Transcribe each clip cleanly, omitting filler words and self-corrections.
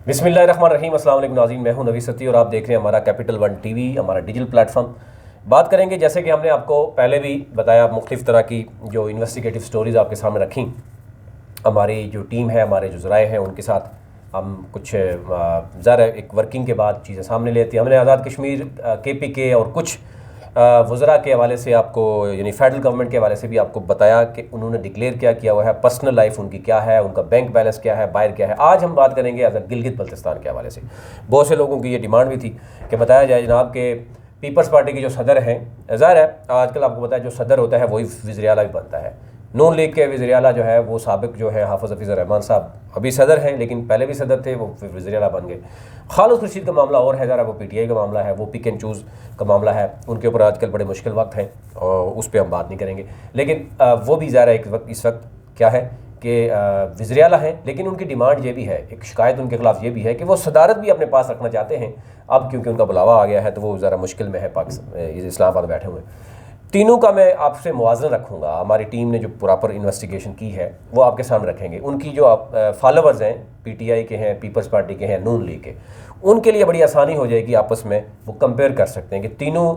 बिस्मिल्लाहिर्रहमानिर्रहीम। अस्सलाम वालेकुम नाज़रीन, मैं हूं नवी सती और आप देख रहे हैं हमारा कैपिटल वन टीवी, हमारा डिजिटल प्लेटफॉर्म। बात करेंगे जैसे कि हमने आपको पहले भी बताया, मुख्तलिफ़ तरह की जो इन्वेस्टिगेटिव स्टोरीज़ आपके सामने रखी। हमारी जो टीम है, हमारे जो ज़राए हैं, उनके साथ हम कुछ ज़रा एक वर्किंग के बाद चीज़ें सामने लेती हैं। हमने आज़ाद कश्मीर KPK और कुछ वज़रा के हवाले से आपको, यानी फेडरल गवर्नमेंट के हवाले से भी आपको बताया कि उन्होंने डिक्लेयर क्या किया हुआ है, पर्सनल लाइफ उनकी क्या है, उनका बैंक बैलेंस क्या है, बाहर क्या है। आज हम बात करेंगे गिलगित बल्तिस्तान के हवाले से। बहुत से लोगों की ये डिमांड भी थी कि बताया जाए जनाब के पीपल्स पार्टी के जो सदर हैं, ज़ाहिर है आजकल आपको पता है जो सदर होता है वही वज़ीर आला भी बनता है। नून लीग के वज़ीर आला जो है वो साबिक जो है हाफ़िज़ हफ़ीज़ुर रहमान साहब अभी सदर हैं, लेकिन पहले भी सदर थे, वो फिर वज़ीर आला बन गए। खालिद खुर्शीद का मामला और है, ज़रा वो PTI का मामला है, वो पिक एंड चूज़ का मामला है, उनके ऊपर आजकल बड़े मुश्किल वक्त हैं और उस पर हम बात नहीं करेंगे। लेकिन वो भी ज़रा इस वक्त क्या है कि वज़ीर आला हैं, लेकिन उनकी डिमांड ये भी है, एक शिकायत उनके खिलाफ ये भी है कि वो सदारत भी अपने पास रखना चाहते हैं। अब क्योंकि उनका बुलावा आ गया है तो वो ज़रा मुश्किल में है, पाकिस्तान इस्लामाबाद बैठे हुए। तीनों का मैं आपसे मुआवजा रखूँगा। हमारी टीम ने जो प्रॉपर इन्वेस्टिगेशन की है वो आपके सामने रखेंगे। उनकी जो आप फॉलोवर्स हैं, PTI के हैं, पीपल्स पार्टी के हैं, नून लीग के, उनके लिए बड़ी आसानी हो जाएगी, आपस में वो कंपेयर कर सकते हैं कि तीनों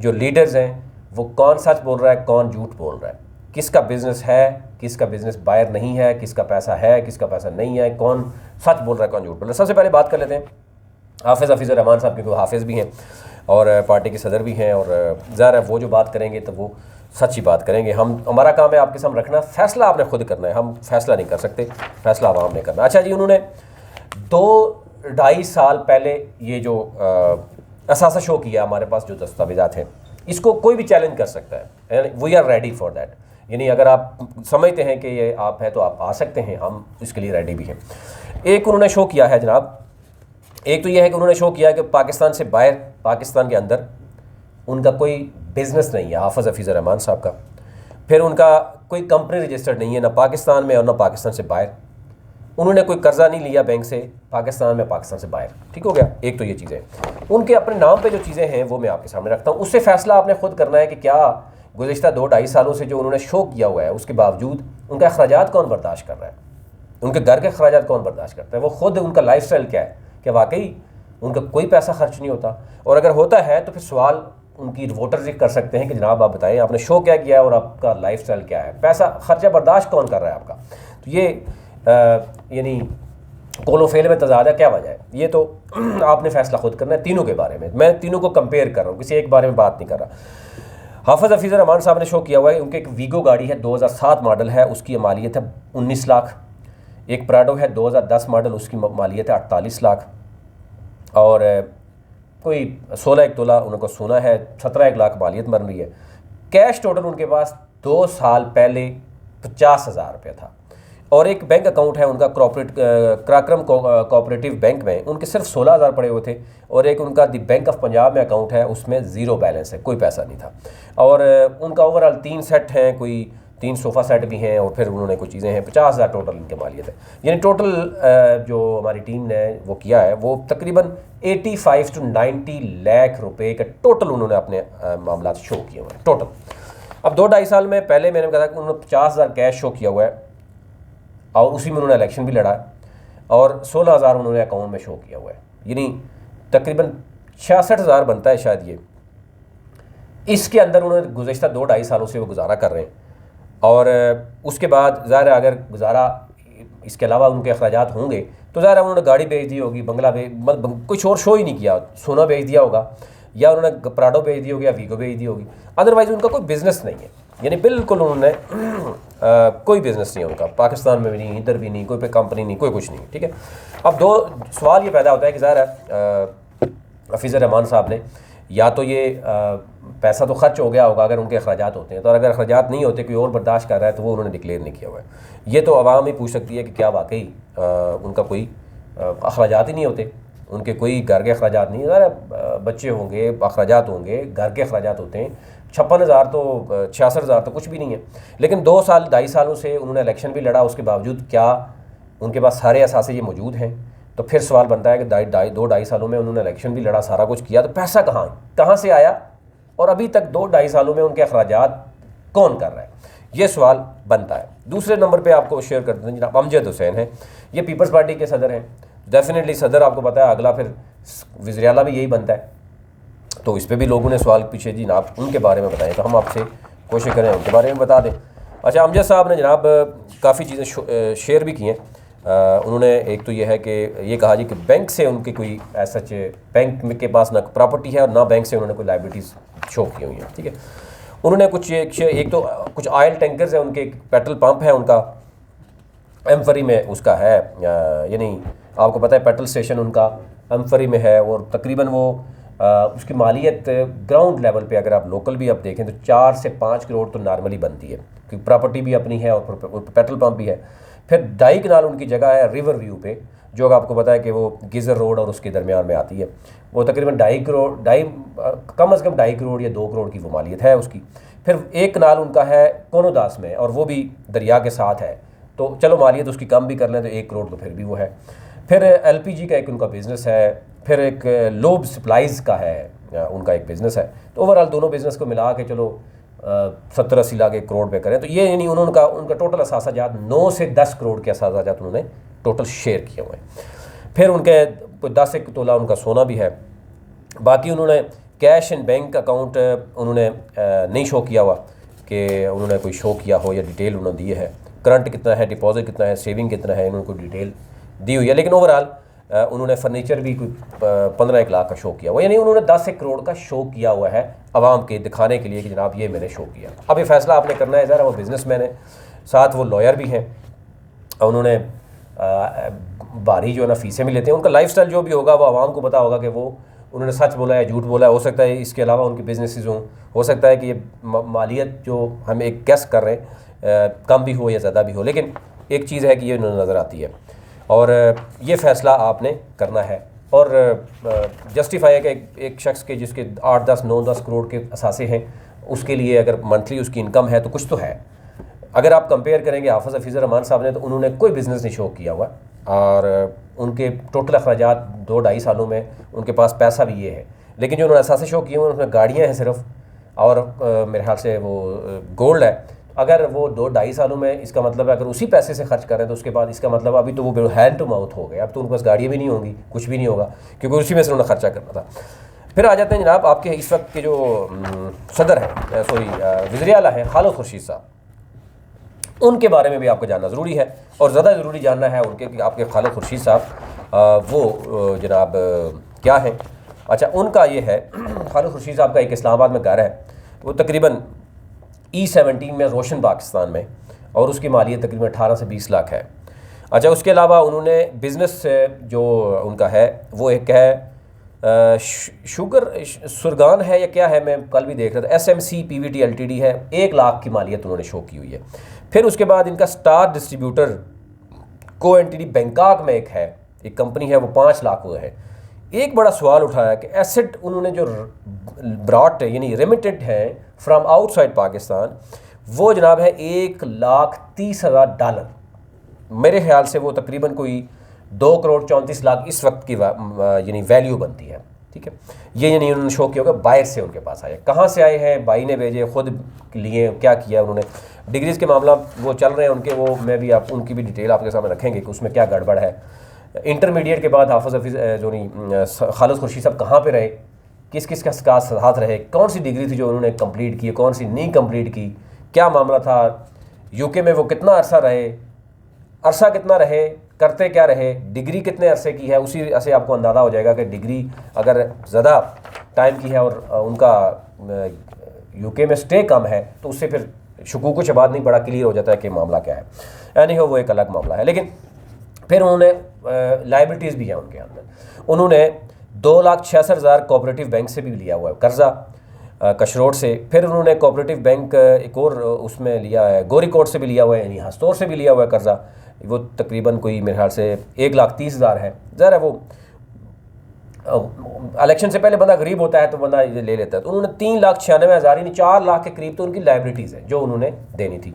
जो लीडर्स हैं वो कौन सच बोल रहा है, कौन झूठ बोल रहा है, किसका बिज़नेस है, किसका बिज़नेस बाहर नहीं है, किसका पैसा है, किसका पैसा नहीं है, कौन सच बोल रहा है, कौन झूठ बोल रहा है। सबसे पहले बात कर लेते हैं हाफ़िज़ हफ़ीज़ुर रहमान साहब, क्योंकि वो हाफिज़ भी हैं और पार्टी के सदर भी हैं, और ज़ाहिर है वो जो बात करेंगे तो वो सच्ची बात करेंगे। हमारा काम है आपके सामने रखना, फ़ैसला आपने खुद करना है, हम फैसला नहीं कर सकते, फ़ैसला आवाम ने करना। अच्छा जी, उन्होंने 2-2.5 साल पहले ये जो असासा शो किया, हमारे पास जो दस्तावेज़ात हैं, इसको कोई भी चैलेंज कर सकता है। We are ready for that, यानी अगर आप समझते हैं कि ये आप है तो आप आ सकते हैं, हम इसके लिए रेडी भी हैं। एक उन्होंने शो किया है जनाब, एक तो यह है कि उन्होंने शो किया कि पाकिस्तान से बाहर, पाकिस्तान के अंदर उनका कोई बिज़नेस नहीं है, हाफ़िज़ हफ़ीज़ुर रहमान साहब का। फिर उनका कोई कंपनी रजिस्टर्ड नहीं है, ना पाकिस्तान में और ना पाकिस्तान से बाहर। उन्होंने कोई कर्जा नहीं लिया बैंक से, पाकिस्तान में, पाकिस्तान से बाहर। ठीक हो गया, एक तो ये चीज़ें। उनके अपने नाम पे जो चीज़ें हैं वो मैं आपके सामने रखता हूँ। उससे फ़ैसला आपने खुद करना है कि क्या गुज़िश्ता 2-2.5 सालों से जो उन्होंने शो किया हुआ है उसके बावजूद उनका अखराजात कौन बर्दाश्त कर रहा है, उनके घर के अखराजात कौन बर्दाश्त करता है, वो खुद उनका लाइफ स्टाइल क्या है, क्या वाकई उनका कोई पैसा खर्च नहीं होता, और अगर होता है तो फिर सवाल उनकी वोटर्स ही कर सकते हैं कि जनाब आप बताएं आपने शो क्या किया है और आपका लाइफस्टाइल क्या है, पैसा खर्चा बर्दाश्त कौन कर रहा है आपका। तो ये यानी कोलो फेल में तजाद है, क्या वजह है, ये तो आपने फैसला खुद करना है। तीनों के बारे में मैं तीनों को कंपेयर कर रहा हूँ, किसी एक बारे में बात नहीं कर रहा। हाफ़िज़ हफ़ीज़ुर रहमान साहब ने शो किया हुआ है, उनके एक वीगो गाड़ी है, 2007 मॉडल है, उसकी मालियत है 19 लाख। एक प्राडो है 2010 मॉडल, उसकी मालियत है 48 लाख। और कोई 16 तोला उनको सोना है, 17 लाख मालियत बन रही है। कैश टोटल उनके पास 2 साल पहले 50,000 रुपये था। और एक बैंक अकाउंट है उनका क्राक्रम कोऑपरेटिव बैंक में, उनके सिर्फ 16,000 पड़े हुए थे। और एक उनका दी बैंक ऑफ पंजाब में अकाउंट है, उसमें ज़ीरो बैलेंस है, कोई पैसा नहीं था। और उनका ओवरऑल 3 सेट हैं, कोई 3 सोफ़ा सेट भी हैं, और फिर उन्होंने कुछ चीज़ें हैं। 50,000 टोटल इनकी मालियत है। यानी टोटल जो हमारी टीम ने वो किया है वो तकरीबन 85 से 90 लाख रुपए का टोटल उन्होंने अपने मामला शो किए हुए हैं टोटल। अब 2-2.5 साल में पहले मैंने कहा था कि उन्होंने 50,000 कैश शो किया हुआ है, और उसी में उन्होंने इलेक्शन भी लड़ा, और 16,000 उन्होंने अकाउंट में शो किया हुआ है, यानी तकरीबन 66,000 बनता है शायद ये। इसके अंदर उन्होंने गुज़श्ता 2-2.5 सालों से वो गुजारा कर रहे हैं। और उसके बाद ज़ाहिर है अगर गुजारा इसके अलावा उनके अखराजात होंगे तो ज़ाहिर है उन्होंने गाड़ी बेच दी होगी, बंगला मतलब कुछ और शो ही नहीं किया, सोना बेच दिया होगा, या उन्होंने प्राडो बेच दी होगी, या वीगो बेच दी होगी। अदरवाइज़ उनका कोई बिज़नेस नहीं है, यानी बिल्कुल उन्होंने कोई बिज़नेस नहीं है उनका, पाकिस्तान में भी नहीं, इधर भी नहीं, कोई पे कंपनी नहीं, कोई कुछ नहीं। ठीक है। अब दो सवाल ये पैदा होता है कि ज़ाहिर है हफ़ीज़ुर रहमान साहब ने या तो ये पैसा तो खर्च हो गया होगा अगर उनके अखराजात होते हैं, तो अगर अखराजात नहीं होते, कोई और बर्दाश्त कर रहा है, तो वो उन्होंने डिक्लेयर नहीं किया हुआ है। ये तो आवाम ही पूछ सकती है कि क्या वाकई उनका कोई अखराजात ही नहीं होते, उनके कोई घर के अखराजात नहीं, ज़रा बच्चे होंगे, अखराजात होंगे, घर के अखराजात होते हैं। 56,000 तो 66,000 तो कुछ भी नहीं है। लेकिन 2-2.5 सालों से उन्होंने इलेक्शन भी लड़ा, उसके बावजूद क्या उनके पास सारे असासे ये मौजूद हैं? तो फिर सवाल बनता है कि 2-2.5 सालों में उन्होंने इलेक्शन भी लड़ा, सारा कुछ किया, तो पैसा कहाँ से आया, और अभी तक 2-2.5 सालों में उनके अखराजात कौन कर रहा है, ये सवाल बनता है। दूसरे नंबर पे आपको शेयर कर देते हैं जनाब अमजद हुसैन हैं, ये पीपल्स पार्टी के सदर हैं। डेफिनेटली सदर आपको पता है अगला फिर वज़ीर आला भी यही बनता है, तो इस पर भी लोगों ने सवाल पूछे जी जनाब उनके बारे में बताएं, तो हम आपसे कोशिश करें उनके बारे में बता दें। अच्छा, अमजद साहब ने जनाब काफ़ी चीज़ें शेयर भी की हैं। उन्होंने एक तो ये है कि ये कहा जी कि बैंक से उनकी कोई ऐसा बैंक के पास ना प्रॉपर्टी है और ना बैंक से उन्होंने कोई लाइबिलिटीज़ शो की हुई हैं, ठीक है। उन्होंने कुछ एक तो कुछ ऑयल टैंकर्स हैं उनके, एक पेट्रोल पंप है उनका एम्फरी में उसका है, यानी आपको पता है पेट्रोल स्टेशन उनका एम्फरी में है, और तकरीबन वो उसकी मालियत ग्राउंड लेवल पे अगर आप लोकल भी आप देखें तो 4 से 5 करोड़ तो नॉर्मली बनती है, क्योंकि प्रॉपर्टी भी अपनी है और पेट्रोल पंप भी है। फिर 2.5 कनाल उनकी जगह है रिवर व्यू पे, जो आपको पता है कि वो गिज़र रोड और उसके दरमियान में आती है। वो तकरीबन 2.5 करोड़ कम अज़ कम 2.5 करोड़ या 2 करोड़ की वो मालियत है उसकी। फिर 1 कनाल उनका है कोनोदास में, और वो भी दरिया के साथ है, तो चलो मालियत उसकी कम भी कर लें तो 1 करोड़ तो फिर भी वो है। फिर LPG का एक उनका बिज़नेस है, फिर एक लोब सप्लाईज़ का है उनका एक बिज़नेस है। तो ओवरऑल दोनों बिज़नेस को मिला के चलो 70-80 लाख 1 करोड़ पे करें, तो ये यानी उन्होंने उनका टोटल असासाजात 9 से 10 करोड़ के असासाजात उन्होंने टोटल शेयर किए हुए हैं। फिर उनके 10 तोला उनका सोना भी है। बाकी उन्होंने कैश एंड बैंक अकाउंट उन्होंने नहीं शो किया हुआ कि उन्होंने कोई शो किया हो या डिटेल उन्होंने दी है, करंट कितना है, डिपॉजिट कितना है, सेविंग कितना है, इन्होंने कोई डिटेल दी हुई है। लेकिन ओवरऑल उन्होंने फर्नीचर भी कोई 15-1 लाख का शो किया हुआ, यानी उन्होंने 10-1 करोड़ का शो किया हुआ है आवाम के दिखाने के लिए कि जनाब ये मैंने शो किया। अब ये फ़ैसला आपने करना है, ज़रा वो बिज़नेसमैन है, साथ वो लॉयर भी हैं, उन्होंने भारी जो है ना फ़ीसें भी लेते हैं। उनका लाइफस्टाइल जो भी होगा वो आवाम को पता होगा कि वो उन्होंने सच बोला है झूठ बोला है। हो सकता है इसके अलावा उनके बिजनेसेस हों, हो सकता है कि ये मालियत जो हम एक गेस कर रहे हैं कम भी हो या ज़्यादा भी हो, लेकिन एक चीज़ है कि ये नज़र आती है और ये फ़ैसला आपने करना है। और जस्टिफाई है कि एक शख्स के जिसके 8-10 9-10 करोड़ के असासे हैं, उसके लिए अगर मंथली उसकी इनकम है तो कुछ तो है। अगर आप कंपेयर करेंगे हाफ़िज़ हफीज़ रहमान साहब ने, तो उन्होंने कोई बिज़नेस नहीं शो किया हुआ और उनके टोटल अखराजात 2-2.5 सालों में उनके पास पैसा भी ये है। लेकिन जो उन्होंने असासे शो किए हुए उनमें गाड़ियाँ हैं सिर्फ, और मेरे ख्याल से वो गोल्ड है। अगर वो 2-2.5 सालों में, इसका मतलब है अगर उसी पैसे से खर्च करें तो उसके बाद इसका मतलब अभी तो वो हैंड टू माउथ हो गए, अब तो उनके पास गाड़ियाँ भी नहीं होंगी, कुछ भी नहीं होगा, क्योंकि उसी में से उन्होंने खर्चा करना था। फिर आ जाते हैं जनाब आपके इस वक्त के जो सदर हैं, वज़ीर आला हैं खालिद खुर्शीद साहब, उनके बारे में भी आपको जानना ज़रूरी है और ज़्यादा ज़रूरी जानना है उनके कि आपके खालिद खुर्शीद साहब वो जनाब क्या हैं। अच्छा, उनका ये है, खालिद खुर्शीद साहब का एक इस्लामाबाद में घर है, वो तकरीबन E17 में रोशन पाकिस्तान में, और उसकी मालियत तकरीबन 18 से 20 लाख है। अच्छा, उसके अलावा उन्होंने बिज़नेस जो उनका है वो एक है शुगर सुरगान है या क्या है, मैं कल भी देख रहा था, SMC PVT LTD है, 1 लाख की मालियत उन्होंने शो की हुई है। फिर उसके बाद इनका स्टार डिस्ट्रीब्यूटर को एंटिटी बैंकॉक में एक है, एक कंपनी है, वो 5 लाख हुआ है। एक बड़ा सवाल उठाया कि एसेट उन्होंने जो ब्रॉट यानी रेमिटेड है फ्रॉम आउटसाइड पाकिस्तान, वो जनाब है $1,30,000। मेरे ख्याल से वो तकरीबन कोई 2 करोड़ 34 लाख इस वक्त की यानी वैल्यू बनती है, ठीक है। ये यानी उन्होंने शो किया होगा बाहर से उनके पास आए, कहाँ से आए हैं, भाई ने भेजे, खुद लिए, क्या किया उन्होंने। डिग्रीज़ के मामला वो चल रहे हैं उनके, वो मैं भी आप उनकी भी डिटेल आपके सामने रखेंगे कि उसमें क्या गड़बड़ है। इंटरमीडिएट के बाद हाफ़िज़ हफीज़ जो नहीं खालिद खुर्शीद साहब कहाँ पे रहे, किस किस का साथ रहे, कौन सी डिग्री थी जो उन्होंने कंप्लीट की, कौन सी नहीं कंप्लीट की, क्या मामला था, यूके में वो कितना अरसा रहे, अरसा कितना रहे, करते क्या रहे, डिग्री कितने अरसे की है, उसी से आपको अंदाज़ा हो जाएगा कि डिग्री अगर ज़्यादा टाइम की है और उनका यूके में स्टे कम है तो उससे फिर शुकूक शबाद नहीं बड़ा क्लियर हो जाता है कि मामला क्या है। यानी हो वो एक अलग मामला है। लेकिन फिर उन्होंने लाइबिलिटीज़ भी हैं उनके अंदर। उन्होंने 2,66,000 कोऑपरेटिव बैंक से भी लिया हुआ है कर्जा, कशरोट से। फिर उन्होंने कोऑपरेटिव बैंक एक और उसमें लिया है, गोरीकोट से भी लिया हुआ है, यानी हस्तौर से भी लिया हुआ है कर्जा, वो तकरीबन कोई मेरे ख्याल से 1,30,000 है। ज़रा वो इलेक्शन से पहले बंदा गरीब होता है तो बंदा ये ले लेता है। तो उन्होंने 3,96,000 यानी 4 लाख के करीब तो उनकी लाइबिलिटीज़ है जो उन्होंने देनी थी।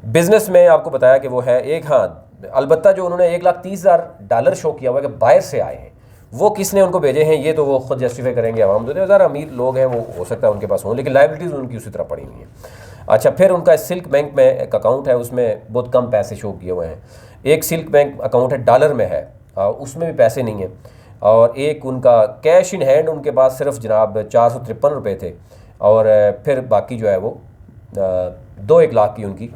बिज़नेस में आपको बताया कि वो है एक, हाँ अलबत्ता जो उन्होंने $1,30,000 शो किया हुआ है कि बाहर से आए हैं, वो किसने उनको भेजे हैं ये तो वो खुद जस्टिफाई करेंगे आवाम। तो ज़रा अमीर लोग हैं, वो हो सकता है उनके पास हों, लेकिन लाइबिलिटीज़ उनकी उसी तरह पड़ी हुई हैं। अच्छा, फिर उनका सिल्क बैंक में एक अकाउंट है, उसमें बहुत कम पैसे शो किए हुए हैं। एक सिल्क बैंक अकाउंट है डॉलर में है उसमें भी पैसे नहीं हैं। और एक उनका कैश इन हैंड उनके पास सिर्फ जनाब 453 रुपये थे, और फिर बाकी जो है वो 2-1 लाख की उनकी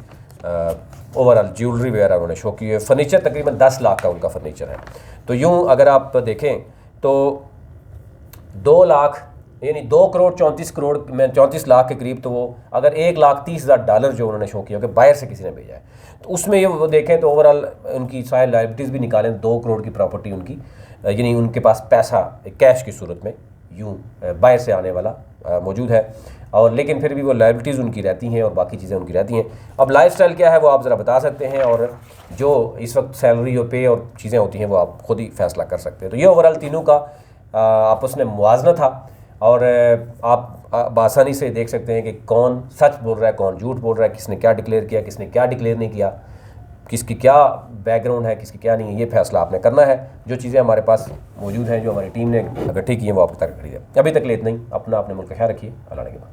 ओवरऑल ज्वेलरी वगैरह उन्होंने शो की है। फर्नीचर तकरीबन 10 लाख का उनका फर्नीचर है। तो यूँ अगर आप देखें तो 2 लाख यानी 2 करोड़ 34 करोड़ में 34 लाख के करीब, तो वो अगर $1,30,000 जो उन्होंने शो किया कि बाहर से किसी ने भेजा है, तो उसमें ये वो देखें तो ओवरऑल उनकी सारी लाइबिलिटीज़ भी निकालें, 2 करोड़ की प्रॉपर्टी उनकी, यानी उनके पास पैसा कैश की सूरत में यूँ बाहर से आने वाला मौजूद है, और लेकिन फिर भी वो लाइबिलिटीज़ उनकी रहती हैं और बाकी चीज़ें उनकी रहती हैं। अब लाइफस्टाइल क्या है वो आप ज़रा बता सकते हैं, और जो इस वक्त सैलरी और पे और चीज़ें होती हैं वो आप खुद ही फैसला कर सकते हैं। तो ये ओवरऑल तीनों का आपस में मुवाजना था, और आप आसानी से देख सकते हैं कि कौन सच बोल रहा है, कौन झूठ बोल रहा है, किसने क्या डिक्लेयर किया, किसने क्या डिक्लेयर नहीं किया, किसकी क्या बैकग्राउंड है, किसकी क्या नहीं है। ये फैसला आपने करना है। जो चीज़ें हमारे पास मौजूद हैं, जो हमारी टीम ने इकट्ठी की हैं, वो आप तक करिए। अभी तक ले इतना ही। अपना अपने मुल्क का ख्याल रखिए। अल्लाह ने के बाद।